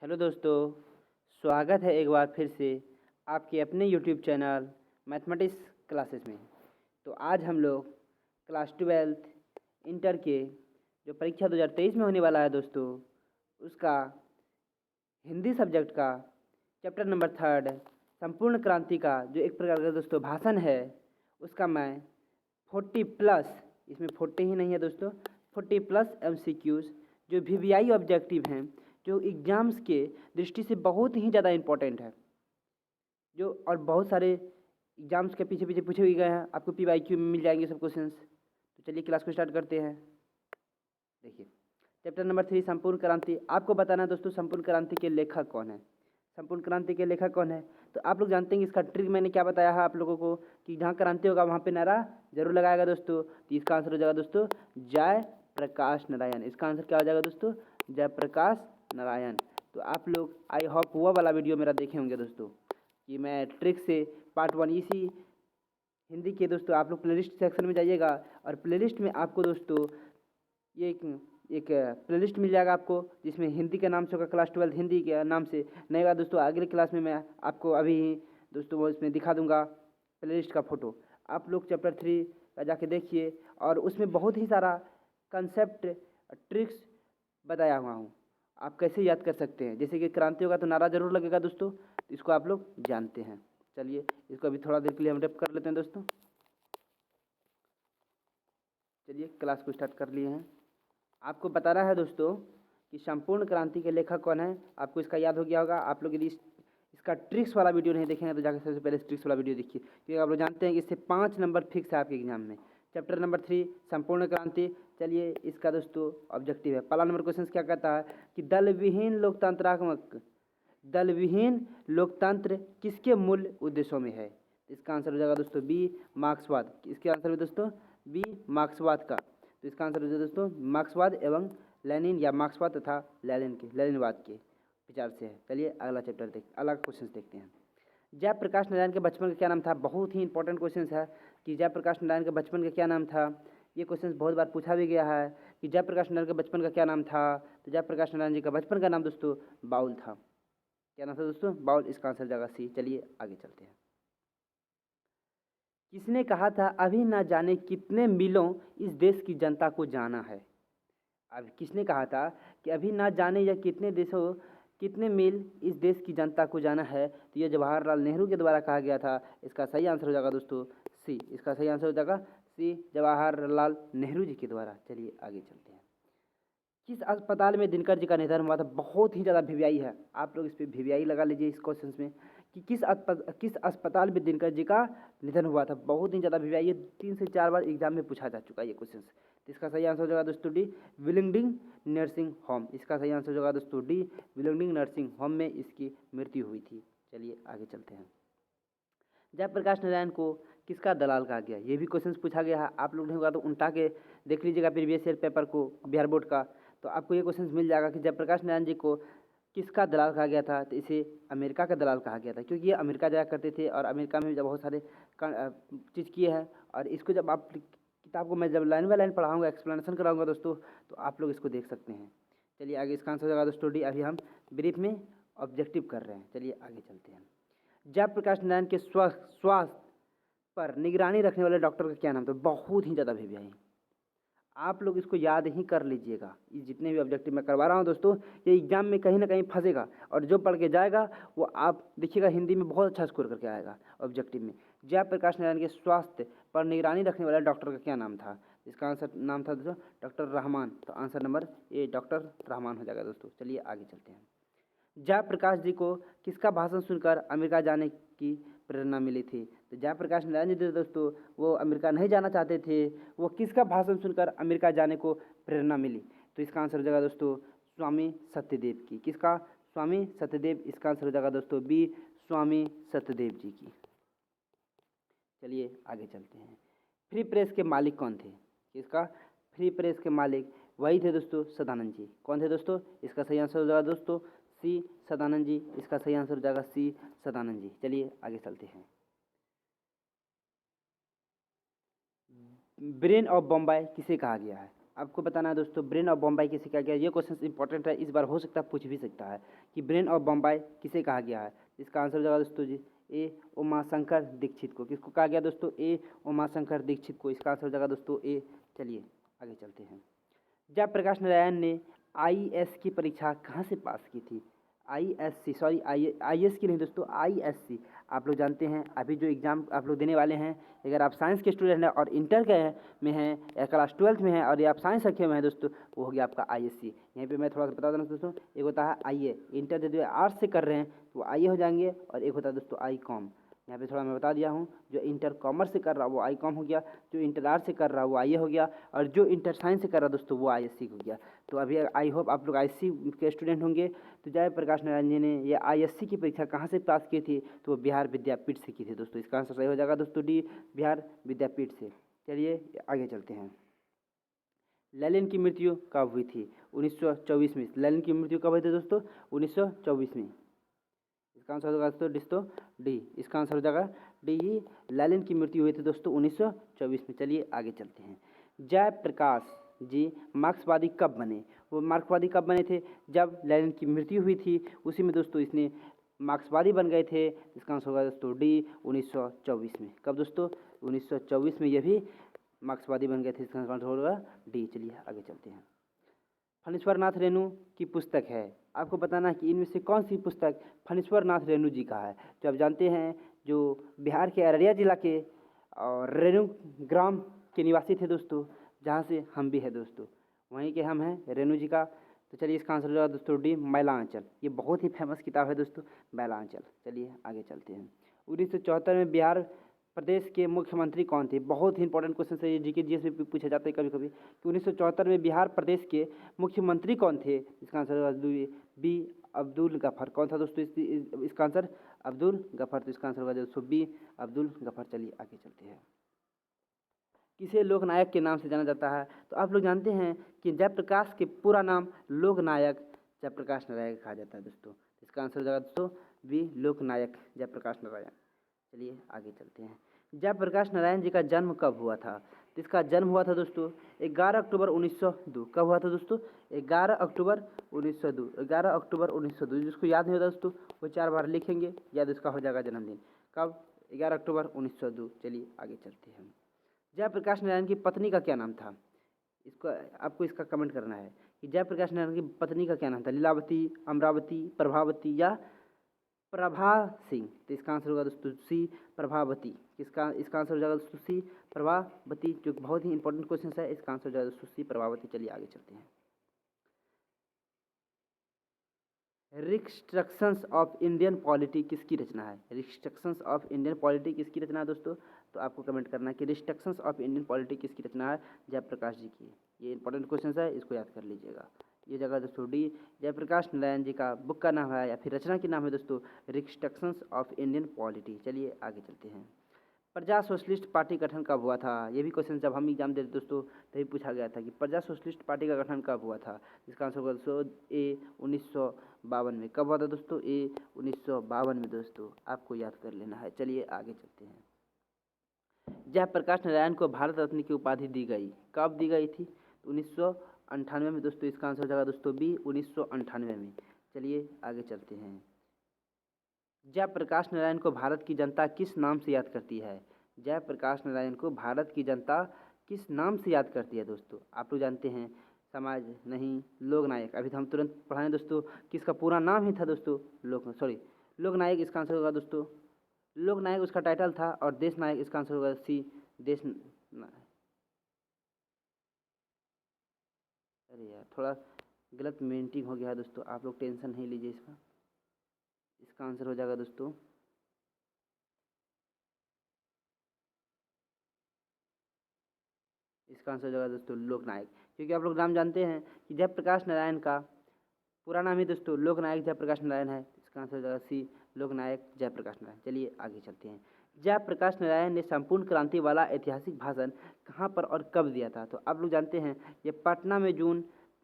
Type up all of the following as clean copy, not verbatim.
Hello दोस्तों, स्वागत है एक बार फिर से आपके अपने यूट्यूब चैनल मैथमेटिक्स क्लासेस में। तो आज हम लोग क्लास 12 इंटर के जो परीक्षा 2023 में होने वाला है दोस्तों, उसका हिंदी सब्जेक्ट का चैप्टर नंबर 3 संपूर्ण क्रांति का जो एक प्रकार का दोस्तों भाषण है, उसका मैं 40+ इसमें 40 ही नहीं है दोस्तों, 40+ MCQs जो VVI ऑब्जेक्टिव हैं, जो एग्ज़ाम्स के दृष्टि से बहुत ही ज़्यादा इम्पोर्टेंट है, जो और बहुत सारे एग्ज़ाम्स के पीछे पीछे पूछे भी गए हैं। आपको PYQ में मिल जाएंगे सब क्वेश्चंस। तो चलिए क्लास को स्टार्ट करते हैं। देखिए चैप्टर नंबर 3 संपूर्ण क्रांति। आपको बताना है दोस्तों संपूर्ण क्रांति के लेखक कौन है। संपूर्ण क्रांति के लेखक कौन है तो आप लोग जानते हैं। इसका ट्रिक मैंने क्या बताया है आप लोगों को कि जहाँ क्रांति होगा वहाँ पे नारा जरूर लगाएगा दोस्तों। तो इसका आंसर हो जाएगा दोस्तों जय प्रकाश नारायण। इसका आंसर क्या हो जाएगा दोस्तों जय प्रकाश नारायण। तो आप लोग आई होप वो वाला वीडियो मेरा देखे होंगे दोस्तों कि मैं ट्रिक से पार्ट 1 इसी हिंदी के दोस्तों। आप लोग प्लेलिस्ट सेक्शन में जाइएगा और प्लेलिस्ट में आपको दोस्तों ये एक प्लेलिस्ट मिल जाएगा आपको, जिसमें हिंदी के नाम से होगा क्लास 12 हिंदी के नाम से। नहीं बात दोस्तों, अगले क्लास में मैं आपको अभी ही दोस्तों वो इसमें दिखा दूंगा प्लेलिस्ट का फ़ोटो। आप लोग चैप्टर 3 का जाके देखिए और उसमें बहुत ही सारा कंसेप्ट ट्रिक्स बताया हुआ हूँ, आप कैसे याद कर सकते हैं। जैसे कि क्रांति होगा तो नारा जरूर लगेगा दोस्तों, तो इसको आप लोग जानते हैं। चलिए इसको अभी थोड़ा देर के लिए हम रैप कर लेते हैं दोस्तों। चलिए क्लास को स्टार्ट कर लिए हैं। आपको बताना है दोस्तों कि संपूर्ण क्रांति के लेखक कौन है। आपको इसका याद हो गया होगा। आप लोग यदि इसका ट्रिक्स वाला वीडियो नहीं देखेंगे तो जाकर सबसे पहले ट्रिक्स वाला वीडियो देखिए, क्योंकि आप लोग जानते हैं कि इससे 5 नंबर फिक्स है आपके एग्जाम में। चैप्टर नंबर 3 संपूर्ण क्रांति। चलिए इसका दोस्तों ऑब्जेक्टिव है। पहला नंबर क्वेश्चन क्या कहता है कि दल विहीन लोकतंत्र किसके मूल उद्देश्यों में है। इसका आंसर हो जाएगा दोस्तों बी मार्क्सवाद। इसके आंसर है दोस्तों बी मार्क्सवाद का। तो इसका आंसर हो जाएगा दोस्तों मार्क्सवाद एवं लेनिन या मार्क्सवाद तथा लेनिनवाद के विचार से है। चलिए अगला क्वेश्चन देखते हैं। जयप्रकाश नारायण के बचपन का क्या नाम था। बहुत ही इंपॉर्टेंट क्वेश्चन है कि जयप्रकाश नारायण के बचपन का क्या नाम था। ये क्वेश्चन बहुत बार पूछा भी गया है कि जयप्रकाश नारायण के बचपन का क्या नाम था। तो जयप्रकाश नारायण जी का बचपन का नाम दोस्तों बाउल था। क्या नाम था दोस्तों बाउल। इसका आंसर जाएगा सी। चलिए आगे चलते हैं। किसने कहा था अभी ना जाने कितने मीलों इस देश की जनता को जाना है। अब किसने कहा था कि अभी ना जाने या कितने मील इस देश की जनता को जाना है। तो यह जवाहरलाल नेहरू के द्वारा कहा गया था। इसका सही आंसर हो जाएगा दोस्तों सी। इसका सही आंसर हो जाएगा सी जवाहरलाल नेहरू जी के द्वारा। चलिए आगे चलते हैं। किस अस्पताल में दिनकर जी का निधन हुआ था। बहुत ही ज़्यादा VVI है। आप लोग इस पर VVI लगा लीजिए इस क्वेश्चन में कि किस अस्पताल में दिनकर जी का निधन हुआ था। बहुत ही ज़्यादा VVI है। 3 से 4 बार एग्जाम में पूछा जा चुका है ये क्वेश्चन। तो इसका सही आंसर हो जाएगा दोस्तों डी विलिंगडन नर्सिंग होम। इसका सही आंसर हो जाएगा दोस्तों डी विलिंगडन नर्सिंग होम में इसकी मृत्यु हुई थी। चलिए आगे चलते हैं। जयप्रकाश नारायण को किसका दलाल कहा गया। ये भी क्वेश्चन पूछा गया है। आप लोग नहीं होगा तो उल्टा के देख लीजिएगा प्रीवियस ईयर पेपर को बिहार बोर्ड का, तो आपको ये क्वेश्चन मिल जाएगा कि जयप्रकाश नारायण जी को किसका दलाल कहा गया था। तो इसे अमेरिका का दलाल कहा गया था, क्योंकि ये अमेरिका जाया करते थे और अमेरिका में जब बहुत सारे चीज़ किए हैं। और इसको जब आप किताब को मैं जब लाइन बाय लाइन पढ़ाऊँगा, एक्सप्लेनेशन कराऊँगा दोस्तों, तो आप लोग इसको देख सकते हैं। चलिए आगे इसका आंसर हो जाएगा दोस्तों डी। अभी हम ब्रीफ में ऑब्जेक्टिव कर रहे हैं। चलिए आगे चलते हैं। जयप्रकाश नारायण के स्वास्थ्य पर निगरानी रखने वाले डॉक्टर का क्या नाम था। बहुत ही ज़्यादा VVI। आप लोग इसको याद ही कर लीजिएगा। ये जितने भी ऑब्जेक्टिव मैं करवा रहा हूँ दोस्तों, ये एग्जाम में कहीं ना कहीं फंसेगा और जो पढ़ के जाएगा वो आप देखिएगा हिंदी में बहुत अच्छा स्कोर करके आएगा ऑब्जेक्टिव में। जयप्रकाश नारायण के स्वास्थ्य पर निगरानी रखने वाले डॉक्टर का क्या नाम था। इसका आंसर नाम था दोस्तों डॉक्टर रहमान। तो answer number A doctor Rahman हो जाएगा दोस्तों। चलिए आगे चलते हैं। जयप्रकाश जी को किसका भाषण सुनकर अमेरिका जाने की प्रेरणा मिली थी। तो जयप्रकाश नारायण जी दोस्तों वो अमेरिका नहीं जाना चाहते थे। वो किसका भाषण सुनकर अमेरिका जाने को प्रेरणा मिली। तो इसका आंसर हो जाएगा दोस्तों स्वामी सत्यदेव की। किसका स्वामी सत्यदेव। इसका आंसर हो जाएगा दोस्तों बी स्वामी सत्यदेव जी की। चलिए आगे चलते हैं। फ्री प्रेस के मालिक कौन थे। किसका फ्री प्रेस के मालिक वही थे दोस्तों सदानंद जी। कौन थे दोस्तों। इसका सही आंसर हो जाएगा दोस्तों सी सदानंद जी। इसका सही आंसर हो जाएगा सी सदानंद जी। चलिए आगे चलते हैं। ब्रेन ऑफ बम्बई किसे कहा गया है। आपको बताना है दोस्तों ब्रेन ऑफ बम्बई किसे कहा गया। ये क्वेश्चन इंपॉर्टेंट है, इस बार हो सकता है पूछ भी सकता है कि ब्रेन ऑफ बम्बई किसे कहा गया है। इसका आंसर हो जाएगा दोस्तों जी ए उमाशंकर दीक्षित को। किसको कहा गया दोस्तों? ए उमाशंकर दीक्षित को। इसका आंसर हो जाएगा दोस्तों ए। चलिए आगे चलते हैं। जयप्रकाश नारायण ने आईएएस की परीक्षा कहाँ से पास की थी? आईएससी, सॉरी आईएएस की नहीं दोस्तों, आईएससी। आप लोग जानते हैं अभी जो एग्ज़ाम आप लोग देने वाले हैं, अगर आप साइंस के स्टूडेंट हैं और इंटर के में हैं या क्लास 12th में हैं और ये आप साइंस रखे हुए हैं दोस्तों, वो हो गया आपका आईएससी। यहीं पे मैं थोड़ा सा बता देना दोस्तों, एक होता है आईए, इंटर जो आर्ट्स से कर रहे हैं तो आईए हो जाएंगे, और एक होता है दोस्तों आई कॉम। यहाँ पे थोड़ा मैं बता दिया हूँ, जो इंटर कॉमर्स से कर रहा वो आई कॉम हो गया, जो इंटर आर्ट्स से कर रहा वो आईए हो गया, और जो इंटर साइंस से कर रहा दोस्तों वो आईएससी हो गया। तो अभी आई होप आप लोग आईएससी के स्टूडेंट होंगे। तो जयप्रकाश नारायण जी ने ये आईएससी की परीक्षा कहाँ से पास की थी? तो वो बिहार विद्यापीठ से की थी दोस्तों। इसका आंसर सही हो जाएगा दोस्तों डी, बिहार विद्यापीठ से। चलिए आगे चलते हैं। लेनिन की मृत्यु कब हुई थी? 1924 में। लेनिन की मृत्यु कब हुई थी दोस्तों? 1924 में। इसका आंसर हो जाएगा दोस्तों डी। इसका आंसर हो जाएगा डी, लेनिन की मृत्यु हुई थी दोस्तों 1924 में। चलिए आगे चलते हैं। जयप्रकाश जी मार्क्सवादी कब बने? वो मार्क्सवादी कब बने थे? जब लेनिन की मृत्यु हुई थी उसी में दोस्तों इसने मार्क्सवादी बन गए थे। इसका आंसर होगा दोस्तों डी, 1924 में। कब दोस्तों? 1924 में ये भी मार्क्सवादी बन गए थे। इसका आंसर होगा डी। चलिए आगे चलते हैं। फणीश्वर नाथ रेणु की पुस्तक है, आपको बताना है कि इनमें से कौन सी पुस्तक फणीश्वर नाथ रेणु जी का है। जो आप जानते हैं जो बिहार के अररिया जिला के और रेणु ग्राम के निवासी थे दोस्तों, जहाँ से हम भी हैं दोस्तों, वहीं के हम हैं रेणु जी का। तो चलिए इसका आंसर हो जाएगा दोस्तों डी, मैलांचल। ये बहुत ही फेमस किताब है दोस्तों, मैलांचल। चलिए आगे चलते हैं। 1974 में बिहार प्रदेश के मुख्यमंत्री कौन थे? बहुत ही इंपॉर्टेंट क्वेश्चन है ये, जीके जीएस में भी पूछा जाता है कभी कभी कि 1974 में बिहार प्रदेश के मुख्यमंत्री कौन थे? इसका आंसर होगा बी, अब्दुल गफर। कौन था दोस्तों इसका आंसर? अब्दुल गफर। तो इसका आंसर होगा दोस्तों बी, अब्दुल गफर। चलिए आगे चलते हैं। किसे लोकनायक के नाम से जाना जाता है? तो आप लोग जानते हैं कि जयप्रकाश के पूरा नाम लोकनायक जयप्रकाश नारायण कहा जाता है दोस्तों। इसका आंसर हो जाएगा दोस्तों बी, लोकनायक जयप्रकाश नारायण। चलिए आगे चलते हैं। जयप्रकाश नारायण जी का जन्म कब हुआ था? तो इसका जन्म हुआ था दोस्तों 11 अक्टूबर 1902। कब हुआ था दोस्तों? 11 अक्टूबर 1902। 11 अक्टूबर 1902। जिसको याद नहीं होता दोस्तों वो 4 बार लिखेंगे, याद उसका हो जाएगा जन्मदिन। कब? 11 अक्टूबर 1902। चलिए आगे चलते हैं। जयप्रकाश नारायण की पत्नी का क्या नाम था? इसको आपको इसका कमेंट करना है कि जयप्रकाश नारायण की पत्नी का क्या नाम था? लीलावती, अमरावती, प्रभावती या प्रभा सिंह। तो इसका आंसर होगा दोस्तों सी, प्रभावती। इसका आंसर हो जाएगा दोस्तों सी, प्रभावती, जो बहुत ही इंपॉर्टेंट क्वेश्चन है। इसका आंसर हो जाएगा दोस्तों सी, प्रभावती। चलिए आगे चलते हैं। रिस्ट्रक्शंस ऑफ इंडियन पॉलिटी किसकी रचना है? रिस्ट्रक्शंस ऑफ इंडियन पॉलिटी किसकी रचना है दोस्तों? तो आपको कमेंट करना है कि रिस्ट्रक्शंस ऑफ इंडियन पॉलिटी किसकी रचना है? जयप्रकाश जी की। ये इंपॉर्टेंट क्वेश्चन है, इसको याद कर लीजिएगा। ये जगह दोस्तों डी, जयप्रकाश नारायण जी का बुक का नाम है या फिर रचना की नाम है दोस्तों रिस्ट्रक्शंस ऑफ इंडियन पॉलिटी। चलिए आगे चलते हैं। प्रजा सोशलिस्ट पार्टी का गठन कब हुआ था? ये भी क्वेश्चन जब हम एग्जाम देते दोस्तों तभी पूछा गया था कि प्रजा सोशलिस्ट पार्टी का गठन कब हुआ था। इसका आंसर होगा दोस्तों ए, 1952 में। कब हुआ था दोस्तों? ए, 1952 में दोस्तों, आपको याद कर लेना है। चलिए आगे चलते हैं। जयप्रकाश नारायण को भारत रत्न की उपाधि दी गई, कब दी गई थी? 1998 में दोस्तों। इसका आंसर हो जाएगा दोस्तों बी, 1998 में। चलिए आगे चलते हैं। जयप्रकाश नारायण को भारत की जनता किस नाम से याद करती है? जयप्रकाश नारायण को भारत की जनता किस नाम से याद करती है दोस्तों? आप लोग जानते हैं समाज नहीं, लोकनायक। अभी तो हम तुरंत पढ़ाएं दोस्तों किसका पूरा नाम ही था दोस्तों लोकनायक। इसका आंसर होगा दोस्तों लोकनायक, उसका टाइटल था। और देश नायक, इसका आंसर होगा सी, देश। अरे यार थोड़ा गलत मेंटिंग हो गया है दोस्तों, आप लोग टेंशन नहीं लीजिए इसका। इसका आंसर हो जाएगा दोस्तों इसका आंसर हो जाएगा दोस्तों लोकनायक। क्योंकि आप लोग नाम जानते हैं कि जयप्रकाश नारायण का पूरा नाम ही दोस्तों लोकनायक जयप्रकाश नारायण है। इसका आंसर हो जाएगा सी, लोकनायक जयप्रकाश नारायण। चलिए आगे चलते हैं। जयप्रकाश नारायण ने संपूर्ण क्रांति वाला ऐतिहासिक भाषण कहाँ पर और कब दिया था? तो आप लोग जानते हैं ये पटना में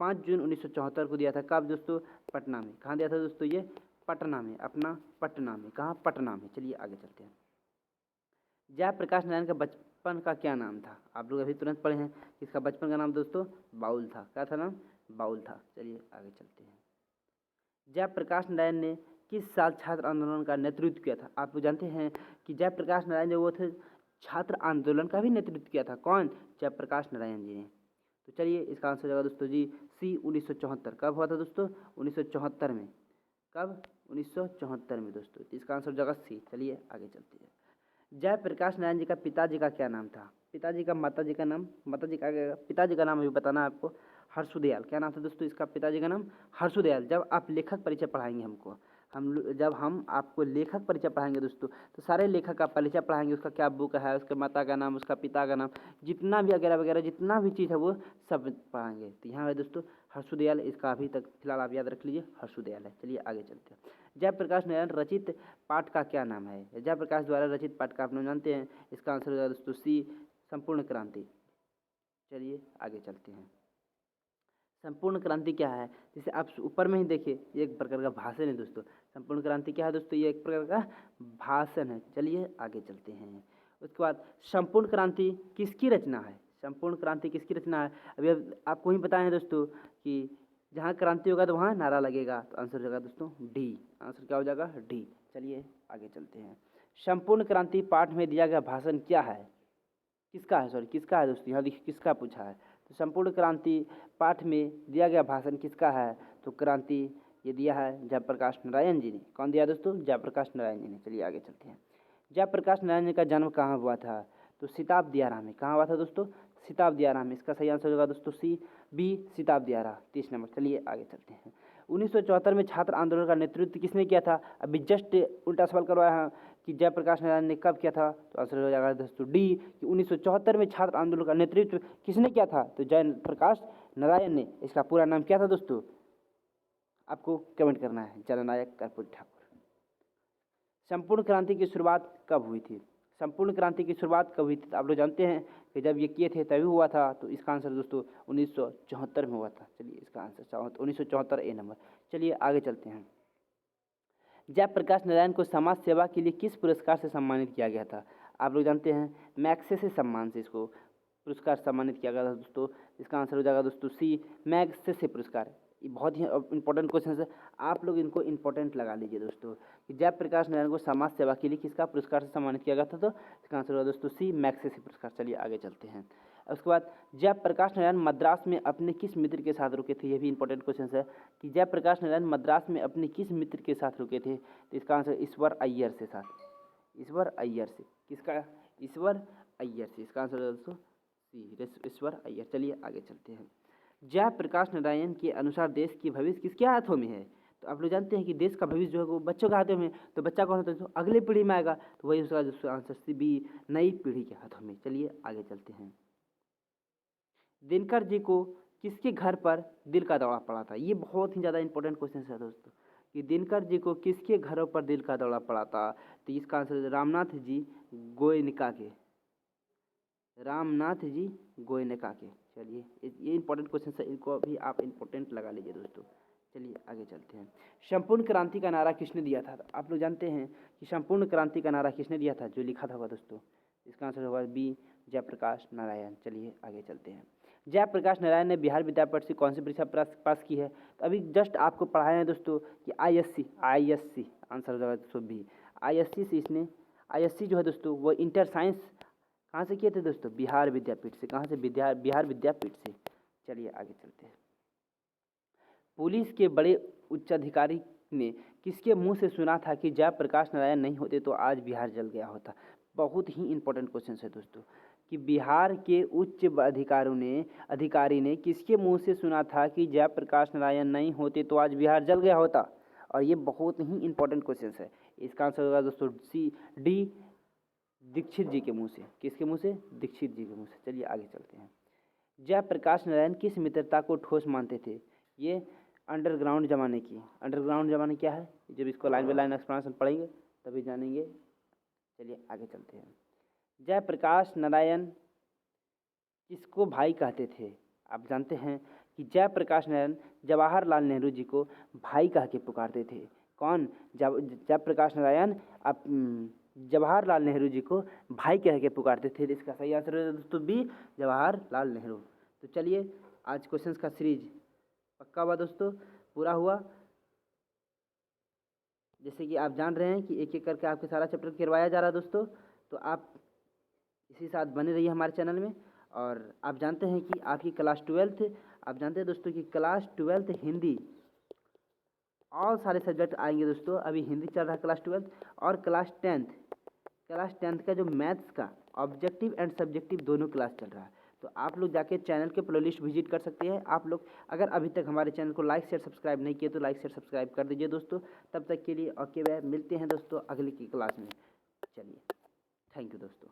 5 जून 1974 को दिया था। कब दोस्तों? पटना में। कहाँ दिया था दोस्तों? ये पटना में, अपना पटना में। कहाँ? पटना में। चलिए आगे चलते हैं। जयप्रकाश नारायण का बचपन का क्या नाम था? आप लोग अभी तुरंत पढ़े हैं, इसका बचपन का नाम दोस्तों बाउल था। क्या था नाम? बाउल था। चलिए आगे चलते हैं। जयप्रकाश नारायण ने किस साल छात्र आंदोलन का नेतृत्व किया था? आप लोग जानते हैं कि जयप्रकाश नारायण जो वो थे छात्र आंदोलन का भी नेतृत्व किया था। कौन? जयप्रकाश नारायण जी ने। तो चलिए इसका आंसर हो जाएगा दोस्तों जी सी 1974। कब हुआ था दोस्तों? 1974 में। कब? 1974 में दोस्तों। तो इसका आंसर हो जाएगा सी। चलिए आगे चलते हैं। जयप्रकाश नारायण जी का पिताजी का क्या नाम था? पिताजी का, माताजी का नाम, माताजी का, पिताजी का नाम अभी बताना है आपको। हर्षुदयाल। क्या नाम था दोस्तों इसका पिताजी का नाम? हर्षुदयाल। जब आप लेखक परिचय पढ़ाएंगे हमको, जब हम आपको लेखक परिचय पढ़ाएंगे दोस्तों, तो सारे लेखक का परिचय पढ़ाएंगे, उसका क्या बुक है, उसके माता का नाम, उसका पिता का नाम, जितना भी वगैरह वगैरह जितना भी चीज़ है वो सब पढ़ाएंगे। तो यहाँ है दोस्तों हर्षुदयाल, इसका अभी तक फिलहाल आप याद रख लीजिए हर्षुदयाल है। चलिए आगे चलते हैं। जयप्रकाश नारायण रचित पाठ का क्या नाम है? जयप्रकाश द्वारा रचित पाठ का आप लोग जानते हैं, इसका आंसर हो जाएगा दोस्तों सी संपूर्ण क्रांति। चलिए आगे चलते हैं। संपूर्ण क्रांति क्या है? जैसे आप ऊपर में ही देखिए, ये एक प्रकार का भाषण है दोस्तों। संपूर्ण क्रांति क्या है दोस्तों? ये एक प्रकार का भाषण है। चलिए आगे चलते हैं। उसके बाद संपूर्ण क्रांति किसकी रचना है? संपूर्ण क्रांति किसकी रचना है? अभी आपको ही बताए हैं दोस्तों कि जहाँ क्रांति होगा तो वहाँ नारा लगेगा। तो आंसर हो जाएगा दोस्तों डी। आंसर क्या हो जाएगा? डी। चलिए आगे चलते हैं। संपूर्ण क्रांति पाठ में दिया गया भाषण क्या है? किसका है? सॉरी किसका है दोस्तों? यहाँ देखिए किसका पूछा है। तो संपूर्ण क्रांति पाठ में दिया गया भाषण किसका है? तो क्रांति ये दिया है जयप्रकाश नारायण जी ने। कौन दिया दोस्तों? जयप्रकाश नारायण जी ने। चलिए आगे चलते हैं। जयप्रकाश नारायण जी का जन्म कहाँ हुआ था? तो सिताब दियारा में। कहाँ हुआ था दोस्तों? सिताब दियारा में। इसका सही आंसर होगा दोस्तों सी बी सिताब दियारा। 30 नंबर। चलिए आगे चलते हैं। 1974 में छात्र आंदोलन का नेतृत्व किसने किया था? अभी जस्ट उल्टा सवाल करवाया है कि जयप्रकाश नारायण ने कब किया था? तो आंसर हो जाएगा दोस्तों डी कि 1974 में छात्र आंदोलन का नेतृत्व किसने किया था? तो जयप्रकाश नारायण ने। इसका पूरा नाम क्या था दोस्तों? आपको कमेंट करना है। जननायक कर्पूरी ठाकुर। संपूर्ण क्रांति की शुरुआत कब हुई थी? संपूर्ण क्रांति की शुरुआत कब हुई थी? तो आप लोग जानते हैं कि जब ये किए थे तभी हुआ था। तो इसका आंसर दोस्तों 1974 में हुआ था। चलिए इसका आंसर 1974 ए नंबर। चलिए आगे चलते हैं। जयप्रकाश नारायण को समाज सेवा के लिए किस पुरस्कार से सम्मानित किया गया था? आप लोग जानते हैं मैग्सेसे सम्मान से इसको पुरस्कार सम्मानित किया गया था दोस्तों। इसका आंसर हो जाएगा दोस्तों सी मैग्सेसे पुरस्कार। ये बहुत ही इंपॉर्टेंट क्वेश्चन है, आप लोग इनको इंपॉर्टेंट लगा लीजिए दोस्तों कि जयप्रकाश नारायण को समाज सेवा के लिए किसका पुरस्कार से सम्मानित किया गया था? तो इसका आंसर होगा दोस्तों सी मैग्सेसे पुरस्कार। चलिए आगे चलते हैं। उसके बाद जयप्रकाश नारायण मद्रास में अपने किस मित्र के साथ रुके थे? ये भी इंपॉर्टेंट क्वेश्चन है कि जयप्रकाश नारायण मद्रास में अपने किस मित्र के साथ रुके थे? तो इसका आंसर ईश्वर अय्यर से साथ। ईश्वर अय्यर से। किसका? ईश्वर अय्यर से। इसका आंसर दोस्तों सी ईश्वर अय्यर। चलिए आगे चलते हैं। जयप्रकाश नारायण के अनुसार देश की भविष्य किसके हाथों में है? तो आप लोग जानते हैं कि देश का भविष्य जो है वो बच्चों के हाथों में। तो बच्चा कौन होता है? तो अगली पीढ़ी में आएगा। तो वही उसका दोस्तों आंसर सी बी नई पीढ़ी के हाथों में। चलिए आगे चलते हैं। दिनकर जी को किसके घर पर दिल का दौरा पड़ा था? ये बहुत ही ज़्यादा इंपॉर्टेंट क्वेश्चन है दोस्तों कि दिनकर जी को किसके घरों पर दिल का दौरा पड़ा था? तो इसका आंसर रामनाथ जी गोयनका के। रामनाथ जी गोयनका के। चलिए ये इंपॉर्टेंट क्वेश्चन है, इनको भी आप इंपॉर्टेंट लगा लीजिए दोस्तों। चलिए आगे चलते हैं। संपूर्ण क्रांति का नारा किसने दिया था? आप लोग जानते हैं कि संपूर्ण क्रांति का नारा किसने दिया था? जो लिखा था होगा दोस्तों, इसका आंसर होगा बी जयप्रकाश नारायण। चलिए आगे चलते हैं। जयप्रकाश नारायण ने बिहार विद्यापीठ से कौन सी परीक्षा पास की है? तो अभी जस्ट आपको पढ़ाया है दोस्तों कि आईएससी आंसर हो जाएगा दोस्तों बी। आईएससी से इसने, आईएससी जो है दोस्तों वो इंटर साइंस कहाँ से किए थे दोस्तों? बिहार विद्यापीठ से। कहाँ से? बिहार विद्यापीठ से। चलिए आगे चलते हैं। पुलिस के बड़े उच्चाधिकारी ने किसके मुंह से सुना था कि जयप्रकाश नारायण नहीं होते तो आज बिहार जल गया होता? बहुत ही इंपॉर्टेंट क्वेश्चन है दोस्तों कि बिहार के उच्च अधिकारी ने किसके मुंह से सुना था कि जयप्रकाश नारायण नहीं होते तो आज बिहार जल गया होता? और ये बहुत ही इंपॉर्टेंट क्वेश्चन है। इसका आंसर होगा दोस्तों सी डी दीक्षित जी के मुंह से। किसके मुंह से? दीक्षित जी के मुंह से। चलिए आगे चलते हैं। जयप्रकाश नारायण किस मित्रता को ठोस मानते थे? ये अंडरग्राउंड जमाने की। अंडरग्राउंड जमाने क्या है? जब इसको लाइन बाय लाइन एक्सप्लेनेशन पढ़ेंगे तभी जानेंगे। चलिए आगे चलते हैं। जयप्रकाश नारायण किसको भाई कहते थे? आप जानते हैं कि जयप्रकाश नारायण जवाहरलाल नेहरू जी को भाई कह के पुकारते थे। कौन? जयप्रकाश नारायण आप जवाहरलाल नेहरू जी को भाई कह के पुकारते थे। इसका सही आंसर है दोस्तों बी, जवाहरलाल नेहरू। तो चलिए आज क्वेश्चंस का सीरीज पक्का हुआ दोस्तों, पूरा हुआ। जैसे कि आप जान रहे हैं कि एक एक करके आपके सारा चैप्टर करवाया जा रहा है दोस्तों, तो आप इसी साथ बने रहिए हमारे चैनल में। और आप जानते हैं कि आपकी क्लास 12th, आप जानते हैं दोस्तों कि क्लास 12th हिंदी और सारे सब्जेक्ट आएंगे दोस्तों। अभी हिंदी चल रहा है क्लास 12th, और क्लास टेंथ का जो मैथ्स का ऑब्जेक्टिव एंड सब्जेक्टिव दोनों क्लास चल रहा है। तो आप लोग जाके चैनल के प्लेलिस्ट विजिट कर सकते हैं। आप लोग अगर अभी तक हमारे चैनल को लाइक शेयर सब्सक्राइब नहीं किए तो लाइक शेयर सब्सक्राइब कर दीजिए दोस्तों। तब तक के लिए ओके बाय, मिलते हैं दोस्तों अगली की क्लास में। चलिए, थैंक यू दोस्तों।